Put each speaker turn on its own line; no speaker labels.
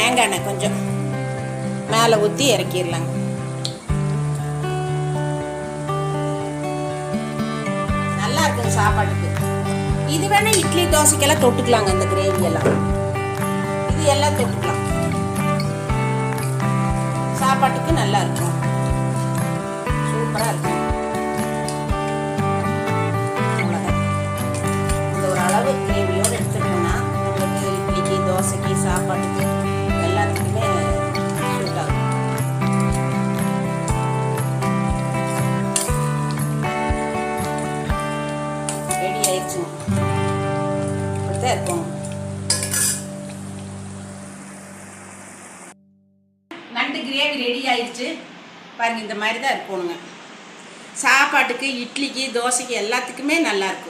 தேங்காய் எண்ணெய் கொஞ்சம் மேலே ஊற்றி இறக்கிடலாங்க. நல்லா இருக்கும் சாப்பாட்டுக்கு. இது வேணா இட்லி தோசைக்கெல்லாம் தொட்டுக்கலாங்க. இந்த கிரேவி எல்லாம் இது எல்லாம் தொட்டுக்கலாம். சாப்பாட்டுக்கு நல்லா இருக்கும், சூப்பராக இருக்கும். அவ்வளோதான். இந்த ஒரு அளவு கிரேவியோடு எடுத்துட்டோம்னா உங்களுக்கு இட்லிக்கு தோசைக்கு சாப்பாட்டுக்கு எல்லாத்துக்குமே சூட் ஆகும். ரெடி ஆயிடுச்சுங்க. இப்படித்தான் இருக்கும். நண்டு கிரேவி ரெடி ஆயிடுச்சு பாருங்க. இந்த மாதிரி தான் இருக்கணுங்க. சாப்பாட்டுக்கு இட்லிக்கு தோசைக்கு எல்லாத்துக்குமே நல்லா இருக்கும்.